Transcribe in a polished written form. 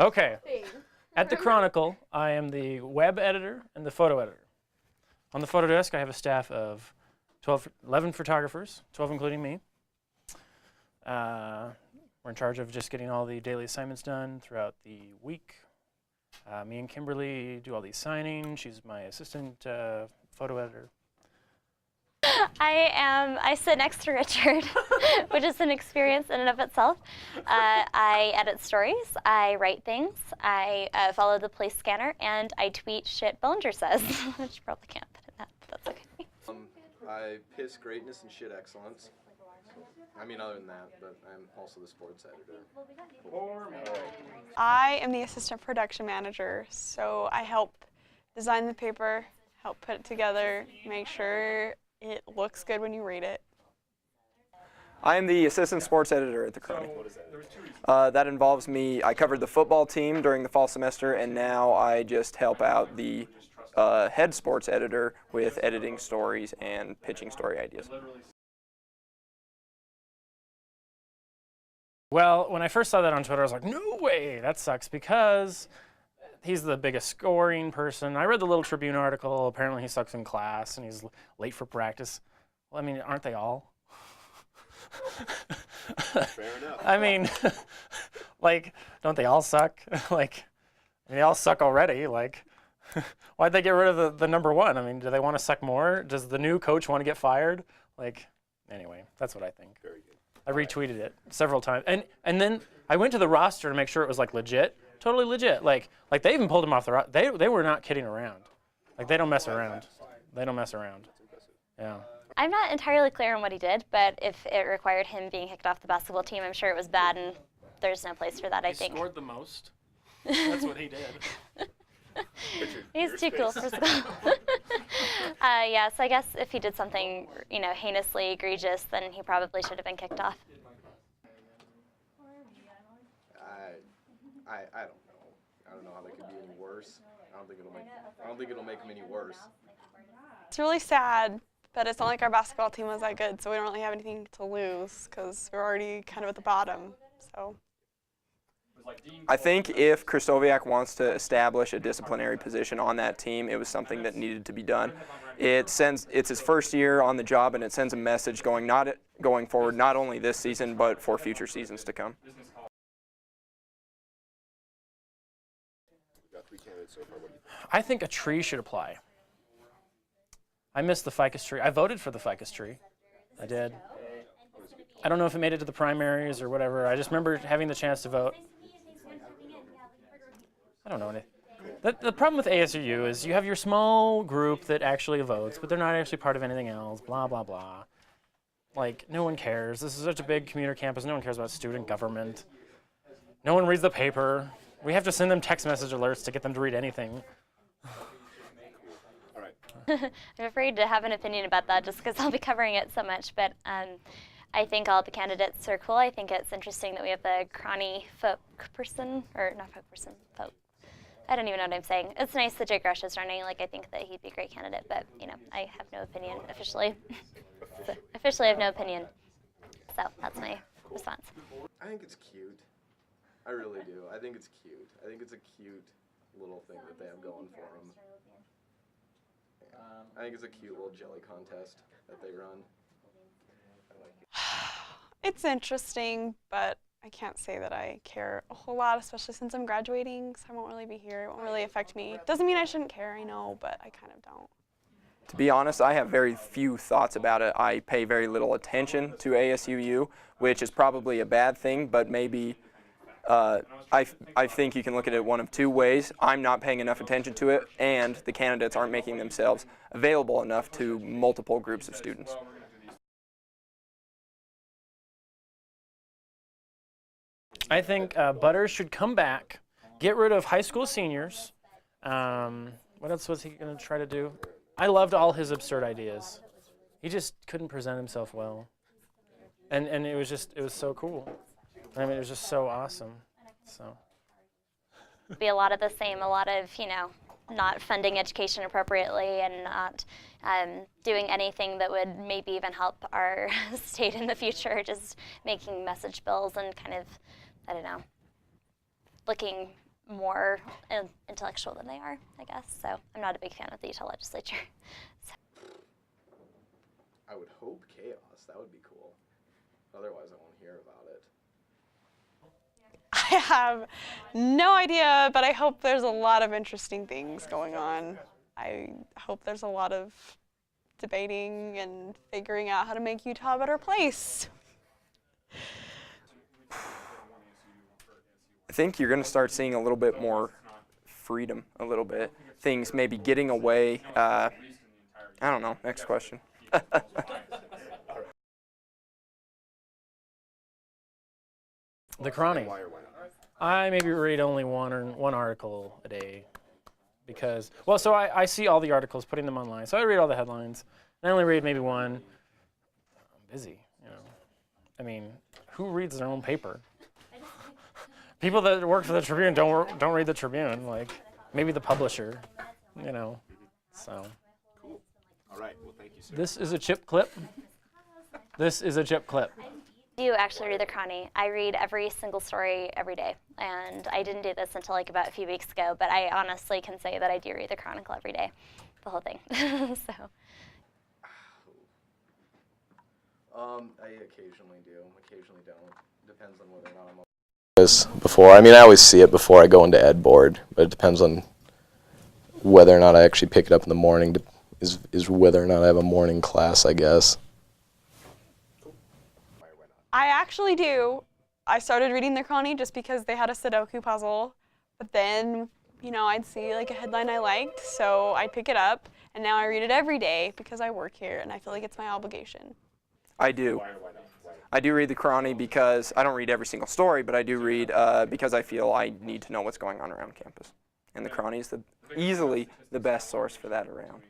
Okay. At the Chronicle, I am the web editor and the photo editor. On the photo desk, I have a staff of 11 photographers, 12 including me. We're in charge of just getting all the daily assignments done throughout the week. Me and Kimberly do all the signing. She's my assistant photo editor. I sit next to Richard, which is an experience in and of itself. I edit stories, I write things, I follow the police scanner, and I tweet shit Bellinger says, which you probably can't put in that, but that's okay. I piss greatness and shit excellence. I mean, other than that, but I'm also the sports editor. I am the assistant production manager, so I help design the paper, help put it together, make sure it looks good when you read it. I am the assistant sports editor at the Chronicle. That involves me. I covered the football team during the fall semester, and now I just help out the head sports editor with editing stories and pitching story ideas. Well, when I first saw that on Twitter, I was like, no way, that sucks, because he's the biggest scoring person. I read the Little Tribune article. Apparently he sucks in class and he's late for practice. Well, I mean, aren't they all? Fair enough. I mean, like, don't they all suck? Like, they all suck already. Like, why'd they get rid of the number one? I mean, do they want to suck more? Does the new coach want to get fired? Like, anyway, that's what I think. Very good. I retweeted it several times, and then I went to the roster to make sure it was like legit, totally legit. Like they even pulled him off the roster. They were not kidding around. Like they don't mess around. They don't mess around. Yeah. I'm not entirely clear on what he did, but if it required him being kicked off the basketball team, I'm sure it was bad, and there's no place for that, I think. He scored the most. That's what he did. He's too cool for school. Yeah, so I guess if he did something, heinously egregious, then he probably should have been kicked off. I don't know. I don't know how they could be any worse. I don't think it'll make them any worse. It's really sad, but it's not like our basketball team was that good, so we don't really have anything to lose because we're already kind of at the bottom. So. I think if Krastoviak wants to establish a disciplinary position on that team, it was something that needed to be done. It's his first year on the job, and it sends a message going forward, not only this season, but for future seasons to come. I think a tree should apply. I missed the ficus tree. I voted for the ficus tree. I did. I don't know if it made it to the primaries or whatever. I just remember having the chance to vote. I don't know anything. The problem with ASUU is you have your small group that actually votes, but they're not actually part of anything else, blah, blah, blah. Like, no one cares. This is such a big commuter campus. No one cares about student government. No one reads the paper. We have to send them text message alerts to get them to read anything. All right. I'm afraid to have an opinion about that just because I'll be covering it so much, but I think all the candidates are cool. I think it's interesting that we have the Chrony folk person, or not folk person, folk. I don't even know what I'm saying. It's nice that Jake Rush is running. Like, I think that he'd be a great candidate, but, I have no opinion officially. So, officially, I have no opinion. So that's my response. I think it's cute. I really do. I think it's cute. I think it's a cute little thing that they have going for them. Yeah. I think it's a cute little jelly contest that they run. It's interesting, but I can't say that I care a whole lot, especially since I'm graduating, so I won't really be here. It won't really affect me. Doesn't mean I shouldn't care, I know, but I kind of don't. To be honest, I have very few thoughts about it. I pay very little attention to ASUU, which is probably a bad thing, but maybe I think you can look at it one of two ways. I'm not paying enough attention to it, and the candidates aren't making themselves available enough to multiple groups of students. I think Butters should come back, get rid of high school seniors. What else was he going to try to do? I loved all his absurd ideas. He just couldn't present himself well. And it was so cool. I mean, it was just so awesome. So. Be a lot of the same, a lot of, not funding education appropriately and not doing anything that would maybe even help our state in the future, just making message bills and kind of, I don't know, looking more intellectual than they are, I guess. So I'm not a big fan of the Utah legislature. So. I would hope chaos. That would be cool. Otherwise, I won't hear about it. I have no idea, but I hope there's a lot of interesting things going on. I hope there's a lot of debating and figuring out how to make Utah a better place. I think you're going to start seeing a little bit more freedom, a little bit. Things maybe getting away. I don't know. Next question. The Chrony. I maybe read only one article a day because, well, so I see all the articles, putting them online. So I read all the headlines. And I only read maybe one. I'm busy, you know. I mean, who reads their own paper? People that work for the Tribune don't read the Tribune. Like maybe the publisher, you know. So. Cool. All right. Well, thank you, sir. This is a chip clip. This is a chip clip. I do actually read the Chrony. I read every single story every day, and I didn't do this until like about a few weeks ago, but I honestly can say that I do read the Chronicle every day, the whole thing. So. I occasionally do, occasionally don't. Depends on whether or not I'm on this before. I mean, I always see it before I go into ed board, but it depends on whether or not I actually pick it up in the morning. Is whether or not I have a morning class, I guess. I actually do. I started reading the Chrony just because they had a Sudoku puzzle, but then, you know, I'd see like a headline I liked, so I'd pick it up, and now I read it every day because I work here and I feel like it's my obligation. I do. I do read the Chrony because I don't read every single story, but I do read because I feel I need to know what's going on around campus. And the Chrony is easily the best source for that around.